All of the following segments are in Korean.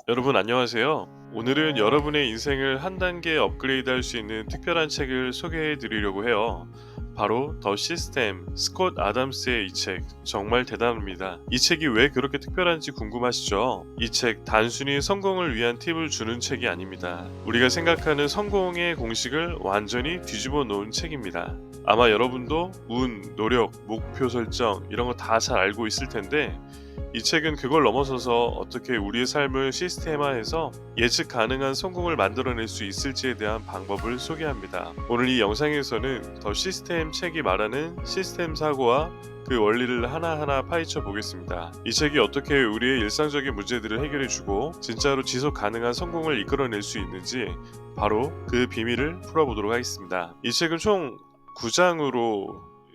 여러분 안녕하세요. 오늘은 여러분의 인생을 한 단계 업그레이드 할 수 있는 특별한 책을 소개해 드리려고 해요. 바로 더 시스템, 스콧 아담스의 이 책 정말 대단합니다. 이 책이 왜 그렇게 특별한지 궁금하시죠? 이 책 단순히 성공을 위한 팁을 주는 책이 아닙니다. 우리가 생각하는 성공의 공식을 완전히 뒤집어 놓은 책입니다. 아마 여러분도 운, 노력, 목표 설정 이런 거 다 잘 알고 있을 텐데 이 책은 그걸 넘어서서 어떻게 우리의 삶을 시스템화해서 예측 가능한 성공을 만들어낼 수 있을지에 대한 방법을 소개합니다. 오늘 이 영상에서는 더 시스템 책이 말하는 시스템 사고와 그 원리를 하나하나 파헤쳐 보겠습니다. 이 책이 어떻게 우리의 일상적인 문제들을 해결해주고 진짜로 지속 가능한 성공을 이끌어낼 수 있는지 바로 그 비밀을 풀어보도록 하겠습니다. 이 책은 총 9장으로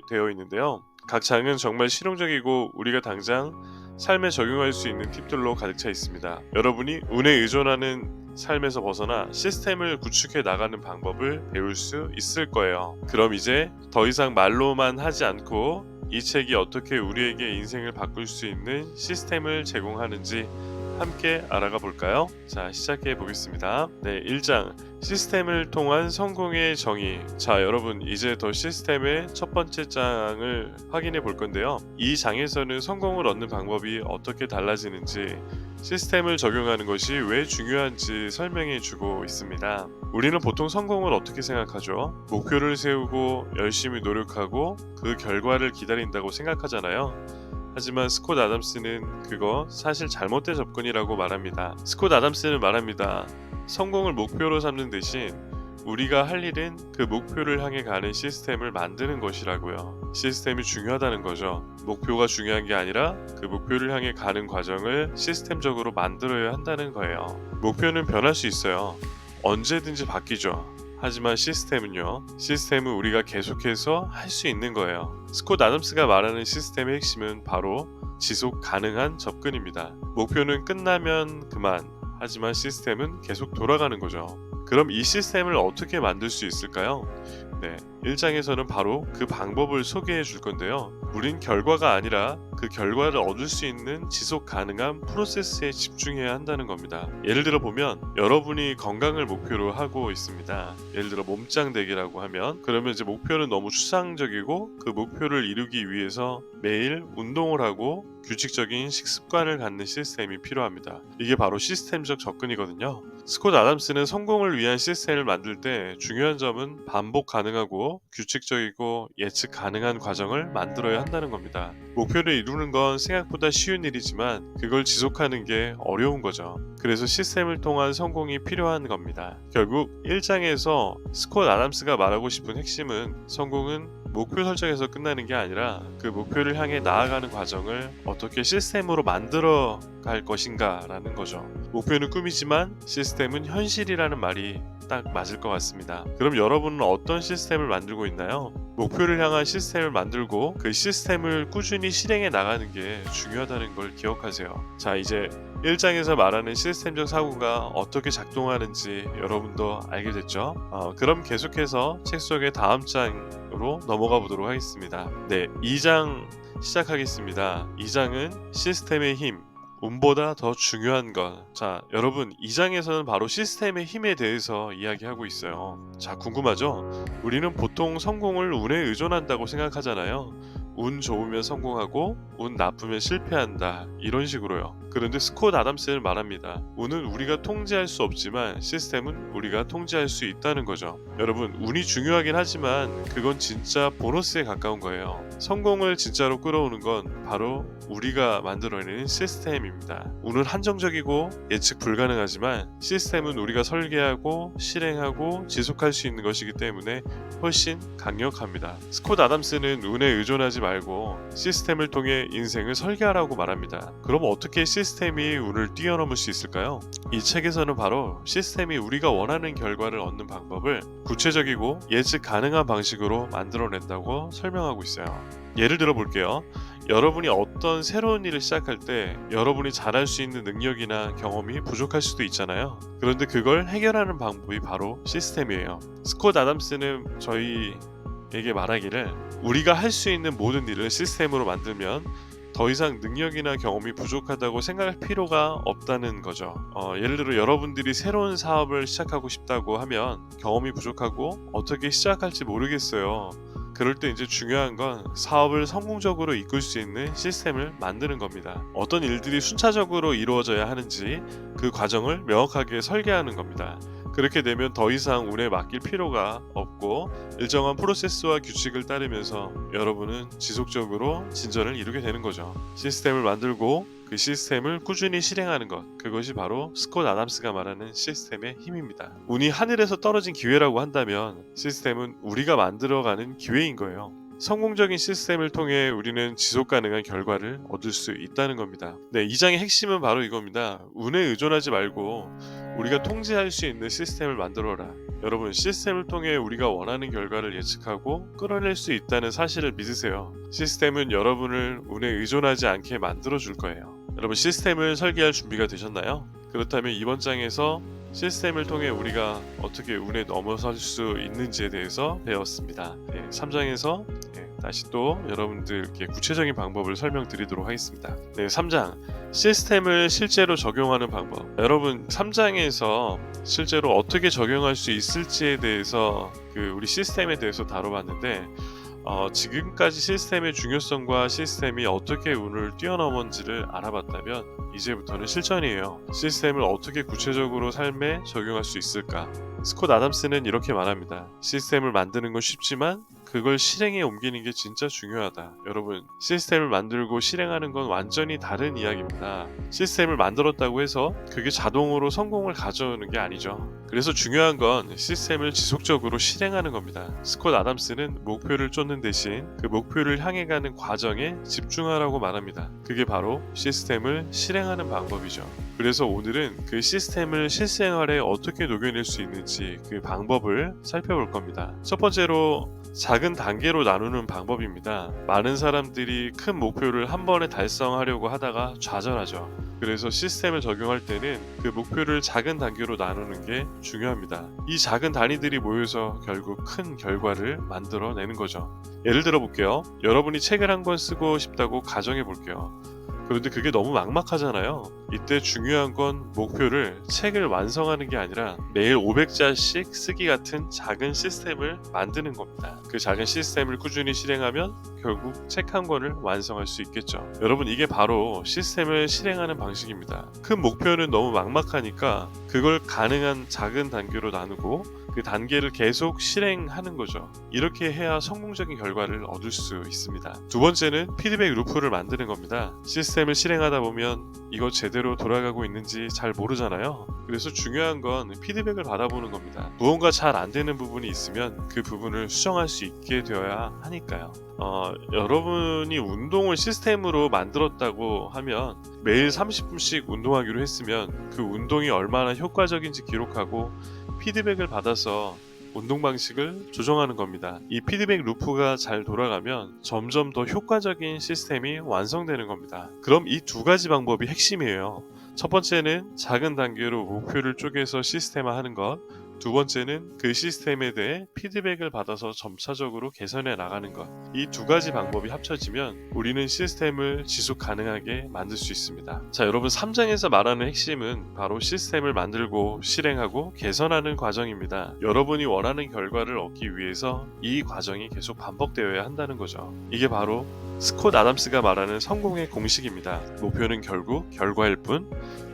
되어 있는데요. 각 장은 정말 실용적이고 우리가 당장 삶에 적용할 수 있는 팁들로 가득 차 있습니다. 여러분이 운에 의존하는 삶에서 벗어나 시스템을 구축해 나가는 방법을 배울 수 있을 거예요. 그럼 이제 더 이상 말로만 하지 않고 이 책이 어떻게 우리에게 인생을 바꿀 수 있는 시스템을 제공하는지 함께 알아가 볼까요? 자, 시작해 보겠습니다. 네, 1장 시스템을 통한 성공의 정의. 자, 여러분 이제 더 시스템의 첫 번째 장을 확인해 볼 건데요. 이 장에서는 성공을 얻는 방법이 어떻게 달라지는지, 시스템을 적용하는 것이 왜 중요한지 설명해 주고 있습니다. 우리는 보통 성공을 어떻게 생각하죠? 목표를 세우고 열심히 노력하고 그 결과를 기다린다고 생각하잖아요. 하지만 스콧 아담스는 그거 사실 잘못된 접근이라고 말합니다. 스콧 아담스는 말합니다. 성공을 목표로 삼는 대신 우리가 할 일은 그 목표를 향해 가는 시스템을 만드는 것이라고요. 시스템이 중요하다는 거죠. 목표가 중요한 게 아니라 그 목표를 향해 가는 과정을 시스템적으로 만들어야 한다는 거예요. 목표는 변할 수 있어요. 언제든지 바뀌죠. 하지만 시스템은 우리가 계속해서 할 수 있는 거예요. 스콧 아담스가 말하는 시스템의 핵심은 바로 지속 가능한 접근입니다. 목표는 끝나면 그만, 하지만 시스템은 계속 돌아가는 거죠. 그럼 이 시스템을 어떻게 만들 수 있을까요? 네, 1장에서는 바로 그 방법을 소개해 줄 건데요. 우린 결과가 아니라 그 결과를 얻을 수 있는 지속 가능한 프로세스에 집중해야 한다는 겁니다. 예를 들어 보면 여러분이 건강을 목표로 하고 있습니다. 예를 들어 몸짱 되기라고 하면 그러면 이제 목표는 너무 추상적이고 그 목표를 이루기 위해서 매일 운동을 하고 규칙적인 식습관을 갖는 시스템이 필요합니다. 이게 바로 시스템적 접근이거든요. 스콧 아담스는 성공을 위한 시스템을 만들 때 중요한 점은 반복 가능하고 규칙적이고 예측 가능한 과정을 만들어야 한다는 겁니다. 목표를 이루는 건 생각보다 쉬운 일이지만 그걸 지속하는 게 어려운 거죠. 그래서 시스템을 통한 성공이 필요한 겁니다. 결국 1장에서 스콧 아담스가 말하고 싶은 핵심은 성공은 목표 설정에서 끝나는 게 아니라 그 목표를 향해 나아가는 과정을 어떻게 시스템으로 만들어 갈 것인가 라는 거죠. 목표는 꿈이지만 시스템은 현실이라는 말이 딱 맞을 것 같습니다. 그럼 여러분은 어떤 시스템을 만들고 있나요? 목표를 향한 시스템을 만들고 그 시스템을 꾸준히 실행해 나가는 게 중요하다는 걸 기억하세요. 자, 이제 1장에서 말하는 시스템적 사고가 어떻게 작동하는지 여러분도 알게 됐죠? 그럼 계속해서 책 속의 다음 장으로 넘어가 보도록 하겠습니다. 네, 2장 시작하겠습니다. 2장은 시스템의 힘. 운보다 더 중요한 것. 자, 여러분, 이 장에서는 바로 시스템의 힘에 대해서 이야기하고 있어요. 자, 궁금하죠? 우리는 보통 성공을 운에 의존한다고 생각하잖아요. 운 좋으면 성공하고 운 나쁘면 실패한다. 이런 식으로요. 그런데 스콧 아담스는 말합니다. 운은 우리가 통제할 수 없지만 시스템은 우리가 통제할 수 있다는 거죠. 여러분, 운이 중요하긴 하지만 그건 진짜 보너스에 가까운 거예요. 성공을 진짜로 끌어오는 건 바로 우리가 만들어내는 시스템입니다. 운은 한정적이고 예측 불가능하지만 시스템은 우리가 설계하고 실행하고 지속할 수 있는 것이기 때문에 훨씬 강력합니다. 스콧 아담스는 운에 의존하지 말고 시스템을 통해 인생을 설계하라고 말합니다. 그럼 어떻게 시스템이 운을 뛰어넘을 수 있을까요? 이 책에서는 바로 시스템이 우리가 원하는 결과를 얻는 방법을 구체적이고 예측 가능한 방식으로 만들어낸다고 설명하고 있어요. 예를 들어 볼게요. 여러분이 어떤 새로운 일을 시작할 때 여러분이 잘할 수 있는 능력이나 경험이 부족할 수도 있잖아요. 그런데 그걸 해결하는 방법이 바로 시스템이에요. 스콧 아담스는 저희에게 말하기를 우리가 할 수 있는 모든 일을 시스템으로 만들면 더 이상 능력이나 경험이 부족하다고 생각할 필요가 없다는 거죠. 예를 들어 여러분들이 새로운 사업을 시작하고 싶다고 하면 경험이 부족하고 어떻게 시작할지 모르겠어요. 그럴 때 이제 중요한 건 사업을 성공적으로 이끌 수 있는 시스템을 만드는 겁니다. 어떤 일들이 순차적으로 이루어져야 하는지 그 과정을 명확하게 설계하는 겁니다. 그렇게 되면 더 이상 운에 맡길 필요가 없고 일정한 프로세스와 규칙을 따르면서 여러분은 지속적으로 진전을 이루게 되는 거죠. 시스템을 만들고 그 시스템을 꾸준히 실행하는 것, 그것이 바로 스콧 아담스가 말하는 시스템의 힘입니다. 운이 하늘에서 떨어진 기회라고 한다면 시스템은 우리가 만들어가는 기회인 거예요. 성공적인 시스템을 통해 우리는 지속 가능한 결과를 얻을 수 있다는 겁니다. 네, 이 장의 핵심은 바로 이겁니다. 운에 의존하지 말고 우리가 통제할 수 있는 시스템을 만들어라. 여러분, 시스템을 통해 우리가 원하는 결과를 예측하고 끌어낼 수 있다는 사실을 믿으세요. 시스템은 여러분을 운에 의존하지 않게 만들어줄 거예요. 여러분, 시스템을 설계할 준비가 되셨나요? 그렇다면 이번 장에서 시스템을 통해 우리가 어떻게 운에 넘어설 수 있는지에 대해서 배웠습니다. 3장에서 다시 또 여러분들께 구체적인 방법을 설명드리도록 하겠습니다. 3장 시스템을 실제로 적용하는 방법. 여러분 3장에서 실제로 어떻게 적용할 수 있을지에 대해서 우리 시스템에 대해서 다뤄봤는데 지금까지 시스템의 중요성과 시스템이 어떻게 운을 뛰어넘은지를 알아봤다면 이제부터는 실전이에요. 시스템을 어떻게 구체적으로 삶에 적용할 수 있을까? 스콧 아담스는 이렇게 말합니다. 시스템을 만드는 건 쉽지만 그걸 실행에 옮기는 게 진짜 중요하다. 여러분, 시스템을 만들고 실행하는 건 완전히 다른 이야기입니다. 시스템을 만들었다고 해서 그게 자동으로 성공을 가져오는 게 아니죠. 그래서 중요한 건 시스템을 지속적으로 실행하는 겁니다. 스콧 아담스는 목표를 쫓는 대신 그 목표를 향해 가는 과정에 집중하라고 말합니다. 그게 바로 시스템을 실행하는 방법이죠. 그래서 오늘은 그 시스템을 실생활에 어떻게 녹여낼 수 있는지 그 방법을 살펴볼 겁니다. 첫 번째로 작은 단계로 나누는 방법입니다. 많은 사람들이 큰 목표를 한 번에 달성하려고 하다가 좌절하죠. 그래서 시스템을 적용할 때는 그 목표를 작은 단계로 나누는 게 중요합니다. 이 작은 단위들이 모여서 결국 큰 결과를 만들어내는 거죠. 예를 들어 볼게요. 여러분이 책을 한 권 쓰고 싶다고 가정해 볼게요. 그런데 그게 너무 막막하잖아요. 이때 중요한 건 목표를 책을 완성하는 게 아니라 매일 500자씩 쓰기 같은 작은 시스템을 만드는 겁니다. 그 작은 시스템을 꾸준히 실행하면 결국 책 한 권을 완성할 수 있겠죠. 여러분, 이게 바로 시스템을 실행하는 방식입니다. 큰 목표는 너무 막막하니까 그걸 가능한 작은 단계로 나누고 그 단계를 계속 실행하는 거죠. 이렇게 해야 성공적인 결과를 얻을 수 있습니다. 두 번째는 피드백 루프를 만드는 겁니다. 시스템을 실행하다 보면 이거 제대로 돌아가고 있는지 잘 모르잖아요. 그래서 중요한 건 피드백을 받아보는 겁니다. 무언가 잘 안 되는 부분이 있으면 그 부분을 수정할 수 있게 되어야 하니까요. 여러분이 운동을 시스템으로 만들었다고 하면 매일 30분씩 운동하기로 했으면 그 운동이 얼마나 효과적인지 기록하고 피드백을 받아서 운동 방식을 조정하는 겁니다. 이 피드백 루프가 잘 돌아가면 점점 더 효과적인 시스템이 완성되는 겁니다. 그럼 이 두 가지 방법이 핵심이에요. 첫 번째는 작은 단계로 목표를 쪼개서 시스템화하는 것, 두 번째는 그 시스템에 대해 피드백을 받아서 점차적으로 개선해 나가는 것. 이 두 가지 방법이 합쳐지면 우리는 시스템을 지속 가능하게 만들 수 있습니다. 자, 여러분 3장에서 말하는 핵심은 바로 시스템을 만들고 실행하고 개선하는 과정입니다. 여러분이 원하는 결과를 얻기 위해서 이 과정이 계속 반복되어야 한다는 거죠. 이게 바로 스콧 아담스가 말하는 성공의 공식입니다. 목표는 결국 결과일 뿐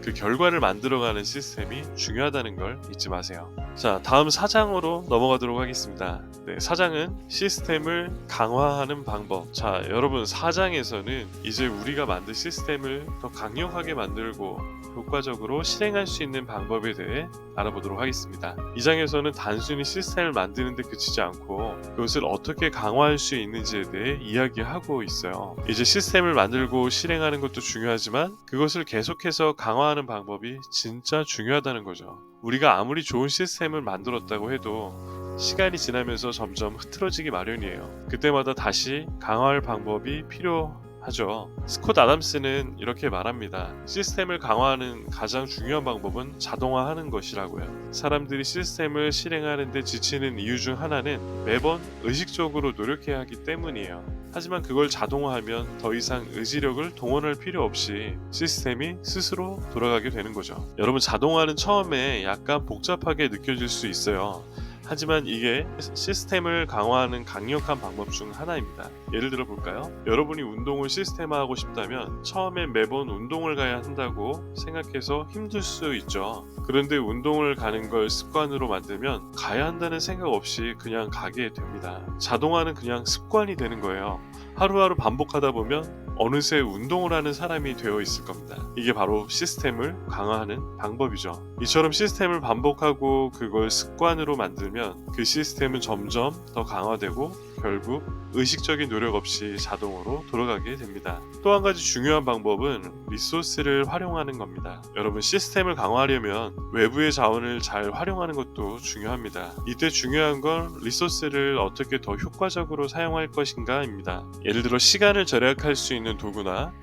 그 결과를 만들어가는 시스템이 중요하다는 걸 잊지 마세요. 자, 다음 4장으로 넘어가도록 하겠습니다. 4장은 시스템을 강화하는 방법. 자, 여러분 4장에서는 이제 우리가 만든 시스템을 더 강력하게 만들고 효과적으로 실행할 수 있는 방법에 대해 알아보도록 하겠습니다. 이 장에서는 단순히 시스템을 만드는 데 그치지 않고 그것을 어떻게 강화할 수 있는지에 대해 이야기하고 있어요. 이제 시스템을 만들고 실행하는 것도 중요하지만 그것을 계속해서 강화하는 방법이 진짜 중요하다는 거죠. 우리가 아무리 좋은 시스템을 만들었다고 해도 시간이 지나면서 점점 흐트러지기 마련이에요. 그때마다 다시 강화할 방법이 필요하죠. 스콧 아담스는 이렇게 말합니다. 시스템을 강화하는 가장 중요한 방법은 자동화하는 것이라고요. 사람들이 시스템을 실행하는 데 지치는 이유 중 하나는 매번 의식적으로 노력해야 하기 때문이에요. 하지만 그걸 자동화하면 더 이상 의지력을 동원할 필요 없이 시스템이 스스로 돌아가게 되는 거죠. 여러분, 자동화는 처음에 약간 복잡하게 느껴질 수 있어요. 하지만 이게 시스템을 강화하는 강력한 방법 중 하나입니다. 예를 들어 볼까요? 여러분이 운동을 시스템화하고 싶다면 처음에 매번 운동을 가야 한다고 생각해서 힘들 수 있죠. 그런데 운동을 가는 걸 습관으로 만들면 가야 한다는 생각 없이 그냥 가게 됩니다. 자동화는 그냥 습관이 되는 거예요. 하루하루 반복하다 보면 어느새 운동을 하는 사람이 되어 있을 겁니다. 이게 바로 시스템을 강화하는 방법이죠. 이처럼 시스템을 반복하고 그걸 습관으로 만들면 그 시스템은 점점 더 강화되고 결국 의식적인 노력 없이 자동으로 돌아가게 됩니다. 또 한 가지 중요한 방법은 리소스를 활용하는 겁니다. 여러분, 시스템을 강화하려면 외부의 자원을 잘 활용하는 것도 중요합니다. 이때 중요한 건 리소스를 어떻게 더 효과적으로 사용할 것인가입니다. 예를 들어 시간을 절약할 수 있는 도구나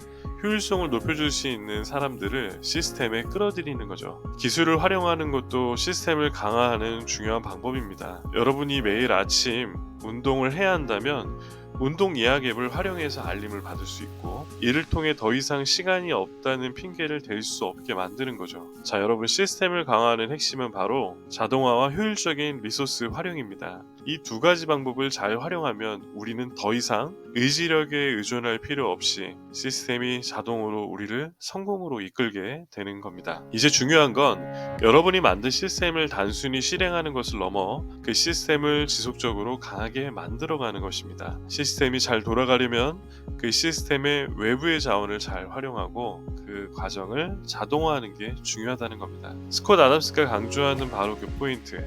효율성을 높여줄 수 있는 사람들을 시스템에 끌어들이는 거죠. 기술을 활용하는 것도 시스템을 강화하는 중요한 방법입니다. 여러분이 매일 아침 운동을 해야 한다면 운동 예약 앱을 활용해서 알림을 받을 수 있고, 이를 통해 더 이상 시간이 없다는 핑계를 댈 수 없게 만드는 거죠. 자, 여러분, 시스템을 강화하는 핵심은 바로 자동화와 효율적인 리소스 활용입니다. 이 두 가지 방법을 잘 활용하면 우리는 더 이상 의지력에 의존할 필요 없이 시스템이 자동으로 우리를 성공으로 이끌게 되는 겁니다. 이제 중요한 건 여러분이 만든 시스템을 단순히 실행하는 것을 넘어 그 시스템을 지속적으로 강하게 만들어가는 것입니다. 시스템이 잘 돌아가려면 그 시스템의 외부의 자원을 잘 활용하고 그 과정을 자동화하는 게 중요하다는 겁니다. 스콧 아담스가 강조하는 바로 그 포인트,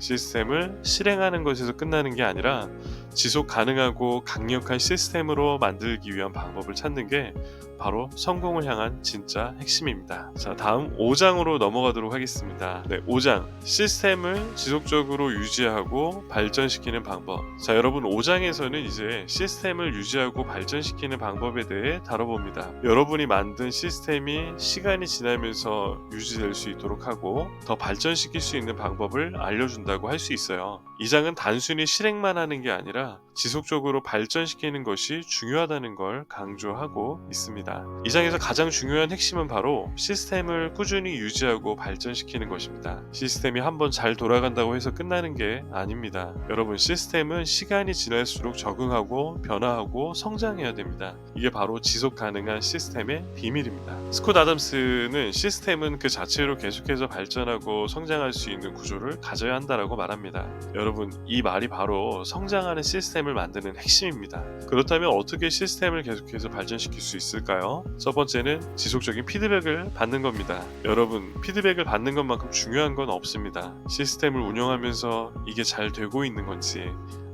시스템을 실행하는 것에서 끝나는 게 아니라 지속 가능하고 강력한 시스템으로 만들기 위한 방법을 찾는 게 바로 성공을 향한 진짜 핵심입니다. 자, 다음 5장으로 넘어가도록 하겠습니다. 네, 5장. 시스템을 지속적으로 유지하고 발전시키는 방법. 자, 여러분, 5장에서는 이제 시스템을 유지하고 발전시키는 방법에 대해 다뤄봅니다. 여러분이 만든 시스템이 시간이 지나면서 유지될 수 있도록 하고 더 발전시킬 수 있는 방법을 알려준다고 할 수 있어요. 이 장은 단순히 실행만 하는 게 아니라 지속적으로 발전시키는 것이 중요하다는 걸 강조하고 있습니다. 이 장에서 가장 중요한 핵심은 바로 시스템을 꾸준히 유지하고 발전시키는 것입니다. 시스템이 한번 잘 돌아간다고 해서 끝나는 게 아닙니다. 여러분, 시스템은 시간이 지날수록 적응하고 변화하고 성장해야 됩니다. 이게 바로 지속 가능한 시스템의 비밀입니다. 스콧 아담스는 시스템은 그 자체로 계속해서 발전하고 성장할 수 있는 구조를 가져야 한다라고 말합니다. 여러분, 이 말이 바로 성장하는 시스템을 만드는 핵심입니다. 그렇다면 어떻게 시스템을 계속해서 발전시킬 수 있을까요? 첫 번째는 지속적인 피드백을 받는 겁니다. 여러분, 피드백을 받는 것만큼 중요한 건 없습니다. 시스템을 운영하면서 이게 잘 되고 있는 건지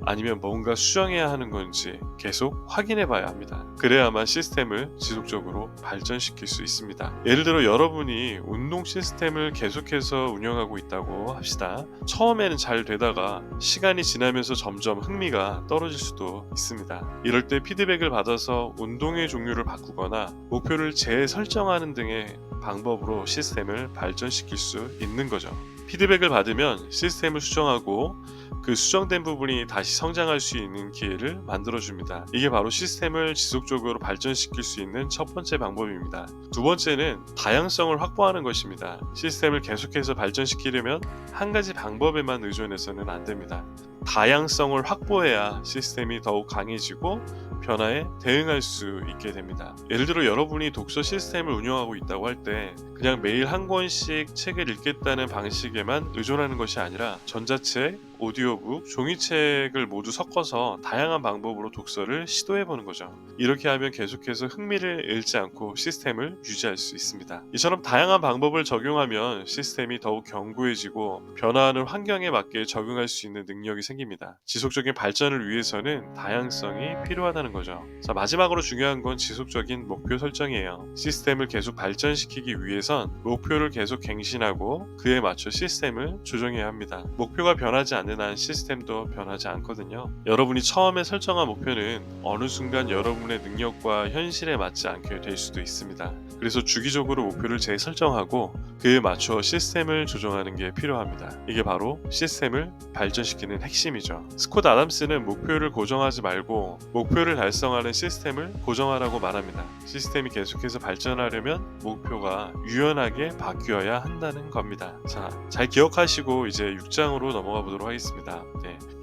아니면 뭔가 수정해야 하는 건지 계속 확인해 봐야 합니다. 그래야만 시스템을 지속적으로 발전시킬 수 있습니다. 예를 들어 여러분이 운동 시스템을 계속해서 운영하고 있다고 합시다. 처음에는 잘 되다가 시간이 지나면서 점점 흥미가 떨어질 수도 있습니다. 이럴 때 피드백을 받아서 운동의 종류를 바꾸거나 목표를 재설정하는 등의 방법으로 시스템을 발전시킬 수 있는 거죠. 피드백을 받으면 시스템을 수정하고 그 수정된 부분이 다시 성장할 수 있는 기회를 만들어줍니다. 이게 바로 시스템을 지속적으로 발전시킬 수 있는 첫 번째 방법입니다. 두 번째는 다양성을 확보하는 것입니다. 시스템을 계속해서 발전시키려면 한 가지 방법에만 의존해서는 안 됩니다. 다양성을 확보해야 시스템이 더욱 강해지고 변화에 대응할 수 있게 됩니다. 예를 들어 여러분이 독서 시스템을 운영하고 있다고 할 때 그냥 매일 한 권씩 책을 읽겠다는 방식에만 의존하는 것이 아니라 전자책, 오디오북, 종이책을 모두 섞어서 다양한 방법으로 독서를 시도해보는 거죠. 이렇게 하면 계속해서 흥미를 잃지 않고 시스템을 유지할 수 있습니다. 이처럼 다양한 방법을 적용하면 시스템이 더욱 견고해지고 변화하는 환경에 맞게 적응할 수 있는 능력이 생깁니다. 지속적인 발전을 위해서는 다양성이 필요하다는 거죠. 자, 마지막으로 중요한 건 지속적인 목표 설정이에요. 시스템을 계속 발전시키기 위해선 목표를 계속 갱신하고 그에 맞춰 시스템을 조정해야 합니다. 목표가 변하지 않는 않는 한 시스템도 변하지 않거든요. 여러분이 처음에 설정한 목표는 어느 순간 여러분의 능력과 현실에 맞지 않게 될 수도 있습니다. 그래서 주기적으로 목표를 재설정하고 그에 맞춰 시스템을 조정하는 게 필요합니다. 이게 바로 시스템을 발전시키는 핵심이죠. 스콧 아담스는 목표를 고정하지 말고 목표를 달성하는 시스템을 고정하라고 말합니다. 시스템이 계속해서 발전하려면 목표가 유연하게 바뀌어야 한다는 겁니다. 자, 잘 기억하시고 이제 6장으로 넘어가 보도록 하겠습니다.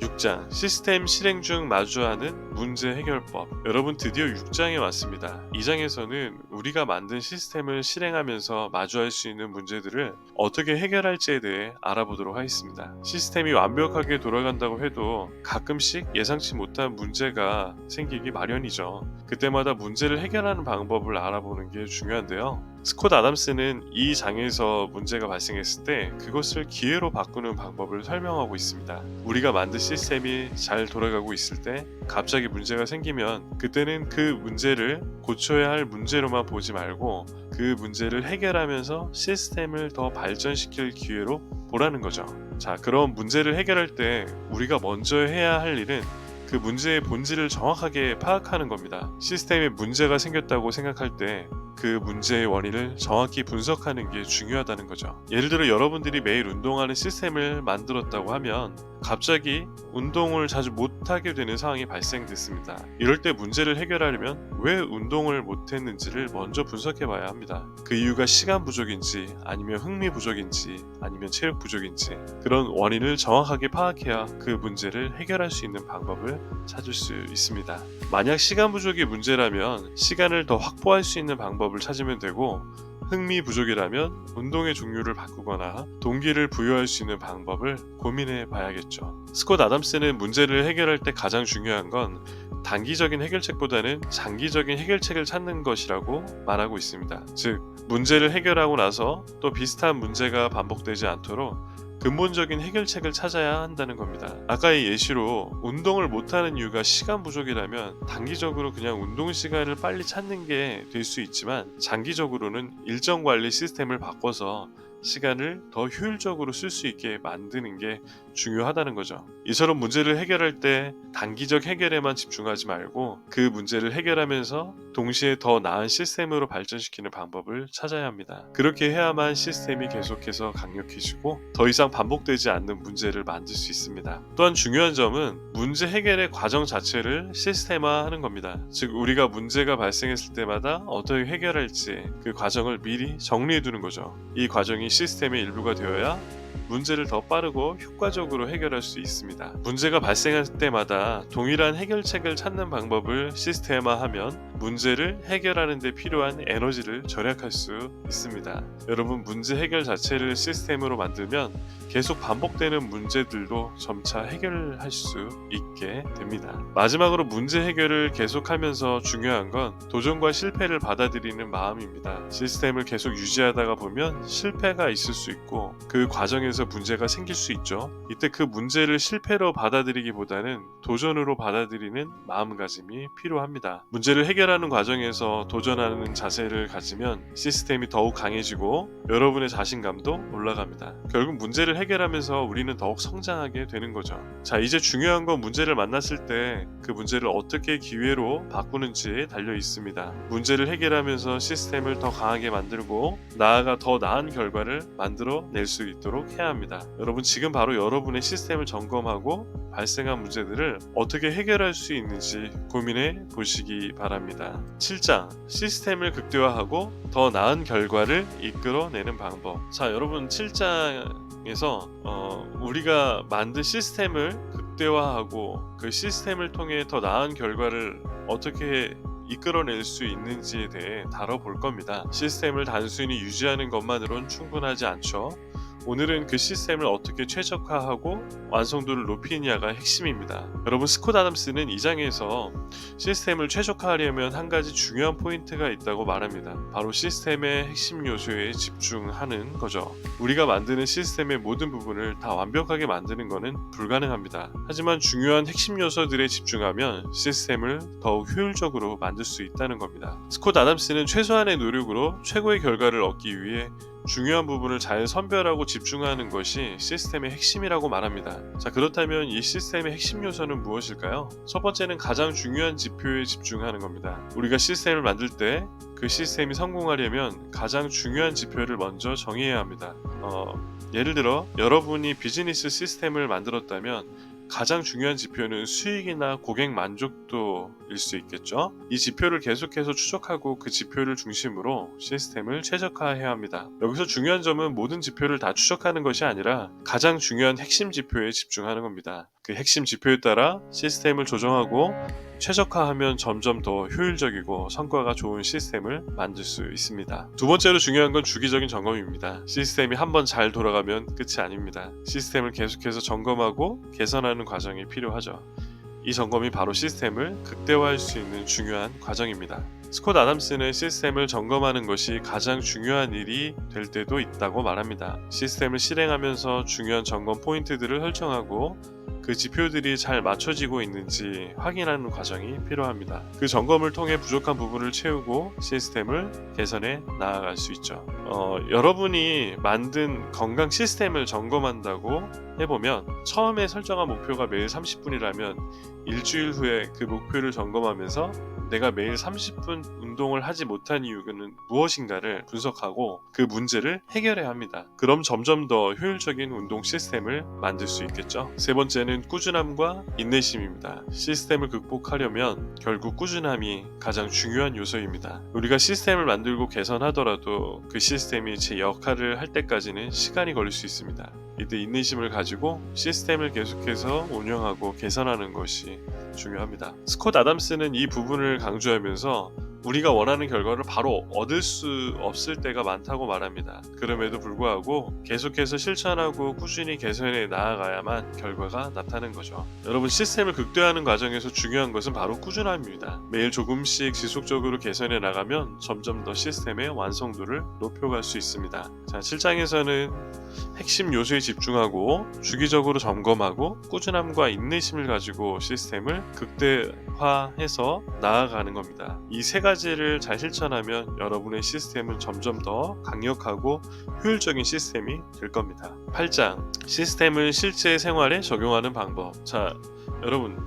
6장 시스템 실행 중 마주하는 문제 해결법. 여러분 드디어 6장에 왔습니다. 2장에서는 우리가 만든 시스템을 실행하면서 마주할 수 있는 문제들을 어떻게 해결할지에 대해 알아보도록 하겠습니다. 시스템이 완벽하게 돌아간다고 해도 가끔씩 예상치 못한 문제가 생기기 마련이죠. 그때마다 문제를 해결하는 방법을 알아보는 게 중요한데요. 스콧 아담스는 이 장에서 문제가 발생했을 때 그것을 기회로 바꾸는 방법을 설명하고 있습니다. 우리가 만든 시스템이 잘 돌아가고 있을 때 갑자기 문제가 생기면 그때는 그 문제를 고쳐야 할 문제로만 보지 말고 그 문제를 해결하면서 시스템을 더 발전시킬 기회로 보라는 거죠. 자, 그럼 문제를 해결할 때 우리가 먼저 해야 할 일은 그 문제의 본질을 정확하게 파악하는 겁니다. 시스템에 문제가 생겼다고 생각할 때 그 문제의 원인을 정확히 분석하는 게 중요하다는 거죠. 예를 들어 여러분들이 매일 운동하는 시스템을 만들었다고 하면 갑자기 운동을 자주 못하게 되는 상황이 발생됐습니다. 이럴 때 문제를 해결하려면 왜 운동을 못했는지를 먼저 분석해 봐야 합니다. 그 이유가 시간 부족인지 아니면 흥미 부족인지 아니면 체력 부족인지 그런 원인을 정확하게 파악해야 그 문제를 해결할 수 있는 방법을 찾을 수 있습니다. 만약 시간 부족이 문제라면 시간을 더 확보할 수 있는 방법을 찾으면 되고 흥미 부족이라면 운동의 종류를 바꾸거나 동기를 부여할 수 있는 방법을 고민해 봐야겠죠. 스콧 아담스는 문제를 해결할 때 가장 중요한 건 단기적인 해결책보다는 장기적인 해결책을 찾는 것이라고 말하고 있습니다. 즉, 문제를 해결하고 나서 또 비슷한 문제가 반복되지 않도록 근본적인 해결책을 찾아야 한다는 겁니다. 아까의 예시로 운동을 못하는 이유가 시간 부족이라면 단기적으로 그냥 운동 시간을 빨리 찾는 게 될 수 있지만 장기적으로는 일정 관리 시스템을 바꿔서 시간을 더 효율적으로 쓸 수 있게 만드는 게 중요하다는 거죠. 이처럼 문제를 해결할 때 단기적 해결에만 집중하지 말고 그 문제를 해결하면서 동시에 더 나은 시스템으로 발전시키는 방법을 찾아야 합니다. 그렇게 해야만 시스템이 계속해서 강력해지고 더 이상 반복되지 않는 문제를 만들 수 있습니다. 또한 중요한 점은 문제 해결의 과정 자체를 시스템화하는 겁니다. 즉 우리가 문제가 발생했을 때마다 어떻게 해결할지 그 과정을 미리 정리해 두는 거죠. 이 과정이 시스템의 일부가 되어야 문제를 더 빠르고 효과적으로 해결할 수 있습니다. 문제가 발생할 때마다 동일한 해결책을 찾는 방법을 시스템화하면 문제를 해결하는 데 필요한 에너지를 절약할 수 있습니다. 여러분, 문제 해결 자체를 시스템으로 만들면 계속 반복되는 문제들도 점차 해결할 수 있게 됩니다. 마지막으로 문제 해결을 계속하면서 중요한 건 도전과 실패를 받아들이는 마음입니다. 시스템을 계속 유지하다가 보면 실패가 있을 수 있고 그 과정에서 문제가 생길 수 있죠. 이때 그 문제를 실패로 받아들이기보다는 도전으로 받아들이는 마음가짐이 필요합니다. 문제를 해결하는 과정에서 도전하는 자세를 가지면 시스템이 더욱 강해지고 여러분의 자신감도 올라갑니다. 결국 문제를 해결하면서 우리는 더욱 성장하게 되는 거죠. 자, 이제 중요한 건 문제를 만났을 때 그 문제를 어떻게 기회로 바꾸는지에 달려 있습니다. 문제를 해결하면서 시스템을 더 강하게 만들고 나아가 더 나은 결과를 만들어 낼 수 있도록 해야 합니다. 여러분, 지금 바로 여러분의 시스템을 점검하고 발생한 문제들을 어떻게 해결할 수 있는지 고민해 보시기 바랍니다. 7장 시스템을 극대화하고 더 나은 결과를 이끌어내는 방법. 자, 여러분, 7장에서 우리가 만든 시스템을 극대화하고 그 시스템을 통해 더 나은 결과를 어떻게 이끌어낼 수 있는지에 대해 다뤄볼 겁니다. 시스템을 단순히 유지하는 것만으로는 충분하지 않죠. 오늘은 그 시스템을 어떻게 최적화하고 완성도를 높이느냐가 핵심입니다. 여러분, 스콧 아담스는 이 장에서 시스템을 최적화하려면 한 가지 중요한 포인트가 있다고 말합니다. 바로 시스템의 핵심 요소에 집중하는 거죠. 우리가 만드는 시스템의 모든 부분을 다 완벽하게 만드는 것은 불가능합니다. 하지만 중요한 핵심 요소들에 집중하면 시스템을 더욱 효율적으로 만들 수 있다는 겁니다. 스콧 아담스는 최소한의 노력으로 최고의 결과를 얻기 위해 중요한 부분을 잘 선별하고 집중하는 것이 시스템의 핵심이라고 말합니다. 자, 그렇다면 이 시스템의 핵심 요소는 무엇일까요? 첫 번째는 가장 중요한 지표에 집중하는 겁니다. 우리가 시스템을 만들 때 그 시스템이 성공하려면 가장 중요한 지표를 먼저 정해야 합니다. 예를 들어 여러분이 비즈니스 시스템을 만들었다면 가장 중요한 지표는 수익이나 고객 만족도일 수 있겠죠. 이 지표를 계속해서 추적하고 그 지표를 중심으로 시스템을 최적화해야 합니다. 여기서 중요한 점은 모든 지표를 다 추적하는 것이 아니라 가장 중요한 핵심 지표에 집중하는 겁니다. 그 핵심 지표에 따라 시스템을 조정하고 최적화하면 점점 더 효율적이고 성과가 좋은 시스템을 만들 수 있습니다. 두 번째로 중요한 건 주기적인 점검입니다. 시스템이 한번 잘 돌아가면 끝이 아닙니다. 시스템을 계속해서 점검하고 개선하는 과정이 필요하죠. 이 점검이 바로 시스템을 극대화할 수 있는 중요한 과정입니다. 스콧 아담스는 시스템을 점검하는 것이 가장 중요한 일이 될 때도 있다고 말합니다. 시스템을 실행하면서 중요한 점검 포인트들을 설정하고 그 지표들이 잘 맞춰지고 있는지 확인하는 과정이 필요합니다. 그 점검을 통해 부족한 부분을 채우고 시스템을 개선해 나아갈 수 있죠. 여러분이 만든 건강 시스템을 점검한다고 해보면 처음에 설정한 목표가 매일 30분이라면 일주일 후에 그 목표를 점검하면서 내가 매일 30분 운동을 하지 못한 이유는 무엇인가를 분석하고 그 문제를 해결해야 합니다. 그럼 점점 더 효율적인 운동 시스템을 만들 수 있겠죠. 세 번째는 꾸준함과 인내심입니다. 시스템을 극복하려면 결국 꾸준함이 가장 중요한 요소입니다. 우리가 시스템을 만들고 개선하더라도 그 시스템이 제 역할을 할 때까지는 시간이 걸릴 수 있습니다. 이때 인내심을 가지고 시스템을 계속해서 운영하고 개선하는 것이 중요합니다. 스콧 아담스는 이 부분을 강조하면서 우리가 원하는 결과를 바로 얻을 수 없을 때가 많다고 말합니다. 그럼에도 불구하고 계속해서 실천하고 꾸준히 개선해 나아가야만 결과가 나타나는 거죠. 여러분, 시스템을 극대화하는 과정에서 중요한 것은 바로 꾸준함입니다. 매일 조금씩 지속적으로 개선해 나가면 점점 더 시스템의 완성도를 높여갈 수 있습니다. 자, 7장에서는 핵심 요소에 집중하고 주기적으로 점검하고 꾸준함과 인내심을 가지고 시스템을 극대화해서 나아가는 겁니다. 이 세 가지를 잘 실천하면 여러분의 시스템은 점점 더 강력하고 효율적인 시스템이 될 겁니다. 8장, 시스템을 실제 생활에 적용하는 방법. 자, 여러분,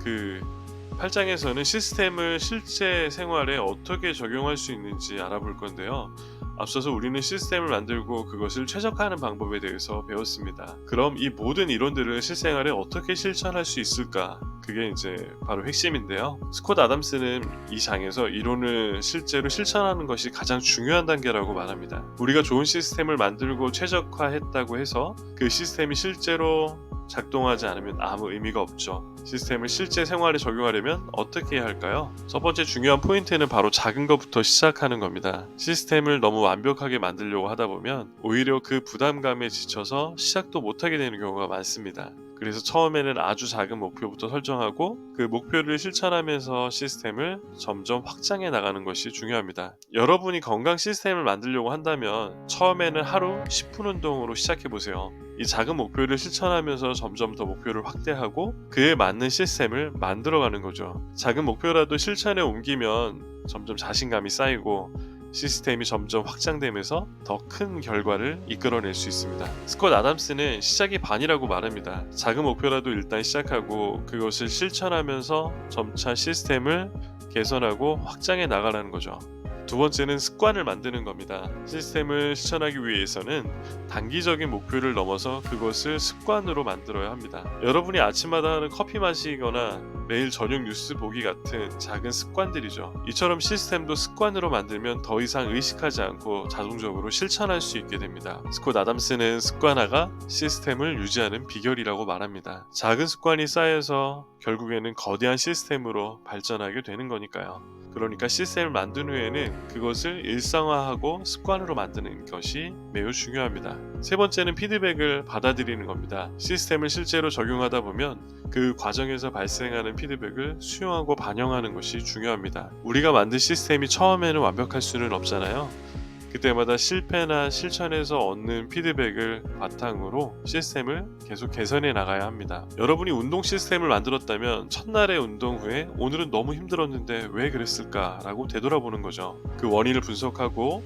8장에서는 시스템을 실제 생활에 어떻게 적용할 수 있는지 알아볼 건데요. 앞서서 우리는 시스템을 만들고 그것을 최적화하는 방법에 대해서 배웠습니다. 그럼 이 모든 이론들을 실생활에 어떻게 실천할 수 있을까? 그게 이제 바로 핵심인데요. 스콧 아담스는 이 장에서 이론을 실제로 실천하는 것이 가장 중요한 단계라고 말합니다. 우리가 좋은 시스템을 만들고 최적화했다고 해서 그 시스템이 실제로 작동하지 않으면 아무 의미가 없죠. 시스템을 실제 생활에 적용하려면 어떻게 해야 할까요? 첫 번째 중요한 포인트는 바로 작은 것부터 시작하는 겁니다. 시스템을 너무 완벽하게 만들려고 하다 보면 오히려 그 부담감에 지쳐서 시작도 못하게 되는 경우가 많습니다. 그래서 처음에는 아주 작은 목표부터 설정하고 그 목표를 실천하면서 시스템을 점점 확장해 나가는 것이 중요합니다. 여러분이 건강 시스템을 만들려고 한다면 처음에는 하루 10분 운동으로 시작해 보세요. 이 작은 목표를 실천하면서 점점 더 목표를 확대하고 그에 맞는 시스템을 만들어가는 거죠. 작은 목표라도 실천에 옮기면 점점 자신감이 쌓이고 시스템이 점점 확장되면서 더 큰 결과를 이끌어낼 수 있습니다. 스콧 아담스는 시작이 반이라고 말합니다. 작은 목표라도 일단 시작하고 그것을 실천하면서 점차 시스템을 개선하고 확장해 나가라는 거죠. 두 번째는 습관을 만드는 겁니다. 시스템을 실천하기 위해서는 단기적인 목표를 넘어서 그것을 습관으로 만들어야 합니다. 여러분이 아침마다 하는 커피 마시거나 매일 저녁 뉴스 보기 같은 작은 습관들이죠. 이처럼 시스템도 습관으로 만들면 더 이상 의식하지 않고 자동적으로 실천할 수 있게 됩니다. 스콧 아담스는 습관화가 시스템을 유지하는 비결이라고 말합니다. 작은 습관이 쌓여서 결국에는 거대한 시스템으로 발전하게 되는 거니까요. 그러니까 시스템을 만든 후에는 그것을 일상화하고 습관으로 만드는 것이 매우 중요합니다. 세 번째는 피드백을 받아들이는 겁니다. 시스템을 실제로 적용하다 보면 그 과정에서 발생하는 피드백을 수용하고 반영하는 것이 중요합니다. 우리가 만든 시스템이 처음에는 완벽할 수는 없잖아요. 그때마다 실패나 실천에서 얻는 피드백을 바탕으로 시스템을 계속 개선해 나가야 합니다. 여러분이 운동 시스템을 만들었다면 첫날의 운동 후에 오늘은 너무 힘들었는데 왜 그랬을까 라고 되돌아보는 거죠. 그 원인을 분석하고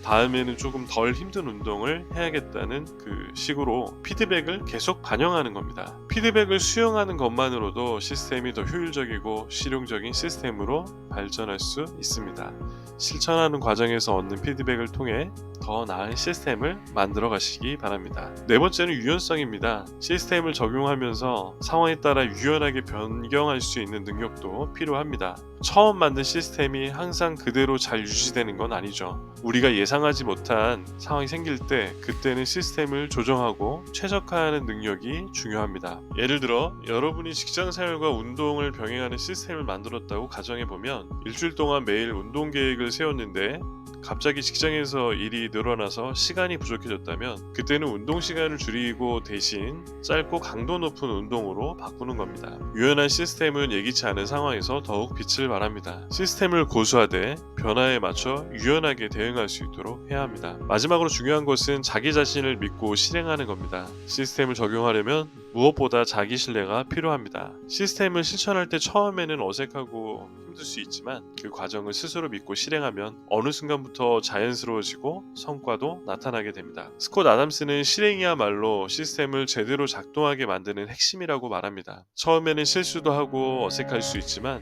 다음에는 조금 덜 힘든 운동을 해야겠다는 그 식으로 피드백을 계속 반영하는 겁니다. 피드백을 수용하는 것만으로도 시스템이 더 효율적이고 실용적인 시스템으로 발전할 수 있습니다. 실천하는 과정에서 얻는 피드백을 통해 더 나은 시스템을 만들어 가시기 바랍니다. 네 번째는 유연성입니다. 시스템을 적용하면서 상황에 따라 유연하게 변경할 수 있는 능력도 필요합니다. 처음 만든 시스템이 항상 그대로 잘 유지되는 건 아니죠. 우리가 예상하지 못한 상황이 생길 때 그때는 시스템을 조정하고 최적화하는 능력이 중요합니다. 예를 들어 여러분이 직장 생활과 운동을 병행하는 시스템을 만들었다고 가정해보면 일주일 동안 매일 운동 계획을 세웠는데 갑자기 직장에서 일이 늘어나서 시간이 부족해졌다면 그때는 운동 시간을 줄이고 대신 짧고 강도 높은 운동으로 바꾸는 겁니다. 유연한 시스템은 예기치 않은 상황에서 더욱 빛을 발합니다. 시스템을 고수하되 변화에 맞춰 유연하게 대응할 수 있도록 해야 합니다. 마지막으로 중요한 것은 자기 자신을 믿고 실행하는 겁니다. 시스템을 적용하려면 무엇보다 자기 신뢰가 필요합니다. 시스템을 실천할 때 처음에는 어색하고 힘들 수 있지만 그 과정을 스스로 믿고 실행하면 어느 순간부터 자연스러워지고 성과도 나타나게 됩니다. 스콧 아담스는 실행이야말로 시스템을 제대로 작동하게 만드는 핵심이라고 말합니다. 처음에는 실수도 하고 어색할 수 있지만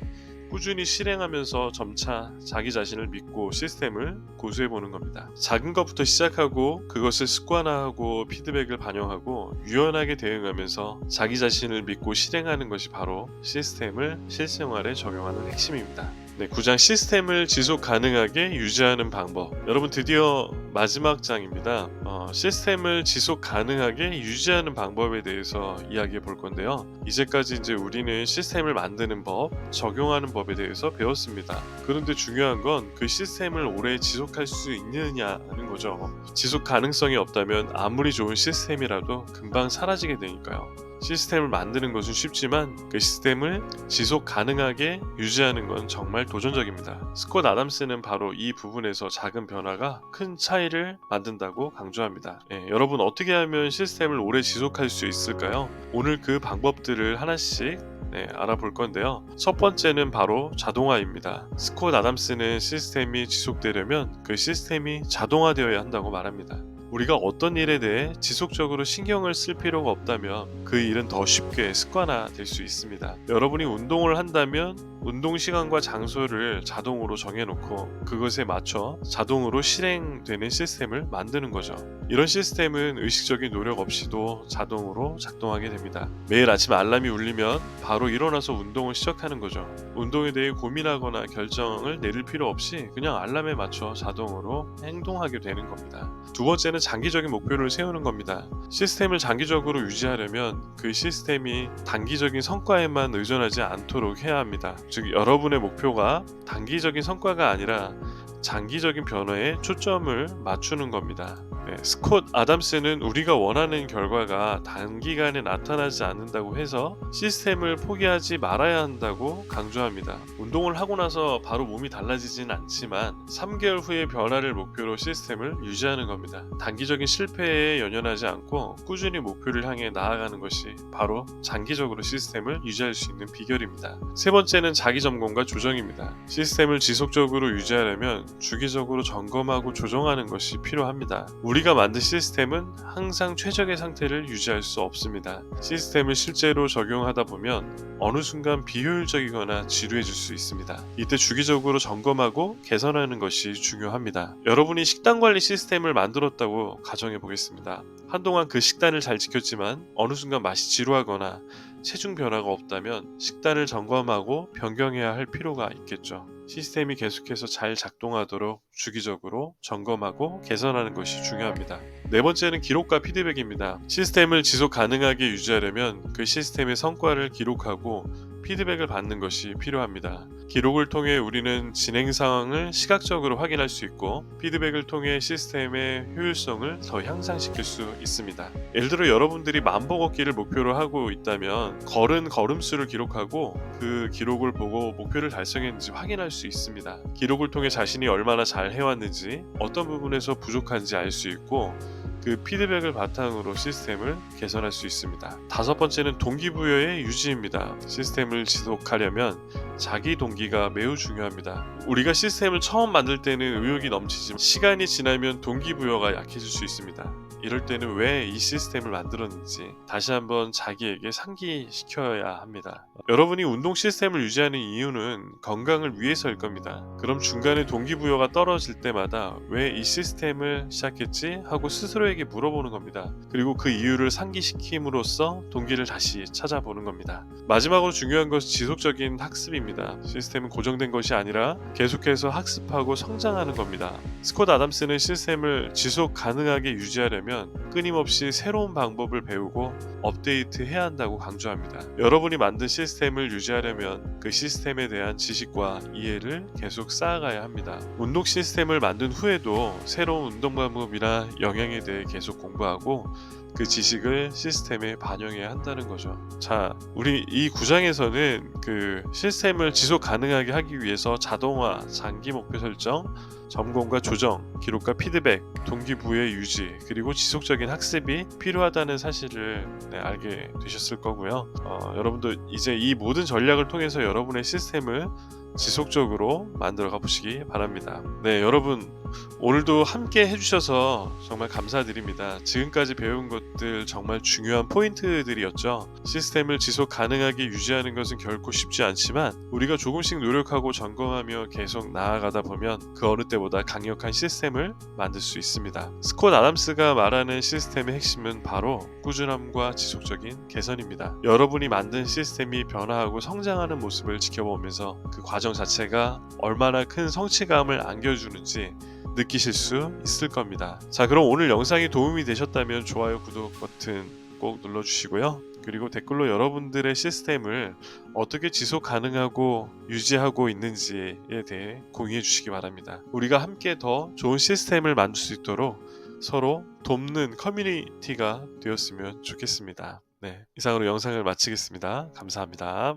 꾸준히 실행하면서 점차 자기 자신을 믿고 시스템을 고수해보는 겁니다. 작은 것부터 시작하고 그것을 습관화하고 피드백을 반영하고 유연하게 대응하면서 자기 자신을 믿고 실행하는 것이 바로 시스템을 실생활에 적용하는 핵심입니다. 9장 시스템을 지속 가능하게 유지하는 방법. 여러분 드디어 마지막 장입니다. 시스템을 지속 가능하게 유지하는 방법에 대해서 이야기해 볼 건데요. 이제까지 우리는 시스템을 만드는 법, 적용하는 법에 대해서 배웠습니다. 그런데 중요한 건 그 시스템을 오래 지속할 수 있느냐는 거죠. 지속 가능성이 없다면 아무리 좋은 시스템이라도 금방 사라지게 되니까요. 시스템을 만드는 것은 쉽지만 그 시스템을 지속 가능하게 유지하는 건 정말 도전적입니다. 스콧 아담스는 바로 이 부분에서 작은 변화가 큰 차이를 만든다고 강조합니다. 여러분 어떻게 하면 시스템을 오래 지속할 수 있을까요? 오늘 그 방법들을 하나씩 알아볼 건데요. 첫 번째는 바로 자동화입니다. 스콧 아담스는 시스템이 지속되려면 그 시스템이 자동화되어야 한다고 말합니다. 우리가 어떤 일에 대해 지속적으로 신경을 쓸 필요가 없다면 그 일은 더 쉽게 습관화될 수 있습니다. 여러분이 운동을 한다면 운동 시간과 장소를 자동으로 정해놓고 그것에 맞춰 자동으로 실행되는 시스템을 만드는 거죠. 이런 시스템은 의식적인 노력 없이도 자동으로 작동하게 됩니다. 매일 아침 알람이 울리면 바로 일어나서 운동을 시작하는 거죠. 운동에 대해 고민하거나 결정을 내릴 필요 없이 그냥 알람에 맞춰 자동으로 행동하게 되는 겁니다. 두 번째는 장기적인 목표를 세우는 겁니다. 시스템을 장기적으로 유지하려면 그 시스템이 단기적인 성과에만 의존하지 않도록 해야 합니다. 즉 여러분의 목표가 단기적인 성과가 아니라 장기적인 변화에 초점을 맞추는 겁니다. 스콧 아담스는 우리가 원하는 결과가 단기간에 나타나지 않는다고 해서 시스템을 포기하지 말아야 한다고 강조합니다. 운동을 하고 나서 바로 몸이 달라지진 않지만 3개월 후의 변화를 목표로 시스템을 유지하는 겁니다. 단기적인 실패에 연연하지 않고 꾸준히 목표를 향해 나아가는 것이 바로 장기적으로 시스템을 유지할 수 있는 비결입니다. 세 번째는 자기 점검과 조정입니다. 시스템을 지속적으로 유지하려면 주기적으로 점검하고 조정하는 것이 필요합니다. 우리가 만든 시스템은 항상 최적의 상태를 유지할 수 없습니다. 시스템을 실제로 적용하다 보면 어느 순간 비효율적이거나 지루해질 수 있습니다. 이때 주기적으로 점검하고 개선하는 것이 중요합니다. 여러분이 식단 관리 시스템을 만들었다고 가정해 보겠습니다. 한동안 그 식단을 잘 지켰지만 어느 순간 맛이 지루하거나 체중 변화가 없다면 식단을 점검하고 변경해야 할 필요가 있겠죠. 시스템이 계속해서 잘 작동하도록 주기적으로 점검하고 개선하는 것이 중요합니다. 네 번째는 기록과 피드백입니다. 시스템을 지속 가능하게 유지하려면 그 시스템의 성과를 기록하고 피드백을 받는 것이 필요합니다. 기록을 통해 우리는 진행 상황을 시각적으로 확인할 수 있고 피드백을 통해 시스템의 효율성을 더 향상시킬 수 있습니다. 예를 들어 여러분들이 만보 걷기를 목표로 하고 있다면 걸은 걸음수를 기록하고 그 기록을 보고 목표를 달성했는지 확인할 수 있습니다. 기록을 통해 자신이 얼마나 잘 해왔는지 어떤 부분에서 부족한지 알 수 있고 그 피드백을 바탕으로 시스템을 개선할 수 있습니다. 다섯 번째는 동기부여의 유지입니다. 시스템을 지속하려면 자기 동기가 매우 중요합니다. 우리가 시스템을 처음 만들 때는 의욕이 넘치지만 시간이 지나면 동기부여가 약해질 수 있습니다. 이럴 때는 왜 이 시스템을 만들었는지 다시 한번 자기에게 상기시켜야 합니다. 여러분이 운동 시스템을 유지하는 이유는 건강을 위해서일 겁니다. 그럼 중간에 동기부여가 떨어질 때마다 왜 이 시스템을 시작했지 하고 스스로에게 물어보는 겁니다. 그리고 그 이유를 상기시킴으로써 동기를 다시 찾아보는 겁니다. 마지막으로 중요한 것은 지속적인 학습입니다. 시스템은 고정된 것이 아니라 계속해서 학습하고 성장하는 겁니다. 스콧 아담스는 시스템을 지속 가능하게 유지하려면 끊임없이 새로운 방법을 배우고 업데이트해야 한다고 강조합니다. 여러분이 만든 시스템을 유지하려면 그 시스템에 대한 지식과 이해를 계속 쌓아가야 합니다. 운동 시스템을 만든 후에도 새로운 운동 방법이나 영양에 대해 계속 공부하고 그 지식을 시스템에 반영해야 한다는 거죠. 자, 우리 이 구장에서는 그 시스템을 지속 가능하게 하기 위해서 자동화, 장기 목표 설정, 점검과 조정, 기록과 피드백, 동기부여 유지, 그리고 지속적인 학습이 필요하다는 사실을 알게 되셨을 거고요. 여러분도 이제 이 모든 전략을 통해서 여러분의 시스템을 지속적으로 만들어 가보시기 바랍니다. 네, 여러분 오늘도 함께 해주셔서 정말 감사드립니다. 지금까지 배운 것들 정말 중요한 포인트들이었죠. 시스템을 지속 가능하게 유지하는 것은 결코 쉽지 않지만 우리가 조금씩 노력하고 점검하며 계속 나아가다 보면 그 어느 때보다 강력한 시스템을 만들 수 있습니다. 스콧 아담스가 말하는 시스템의 핵심은 바로 꾸준함과 지속적인 개선입니다. 여러분이 만든 시스템이 변화하고 성장하는 모습을 지켜보면서 그 과정 자체가 얼마나 큰 성취감을 안겨주는지 느끼실 수 있을 겁니다. 자, 그럼 오늘 영상이 도움이 되셨다면 좋아요, 구독 버튼 꼭 눌러주시고요. 그리고 댓글로 여러분들의 시스템을 어떻게 지속 가능하고 유지하고 있는지에 대해 공유해 주시기 바랍니다. 우리가 함께 더 좋은 시스템을 만들 수 있도록 서로 돕는 커뮤니티가 되었으면 좋겠습니다. 네, 이상으로 영상을 마치겠습니다. 감사합니다.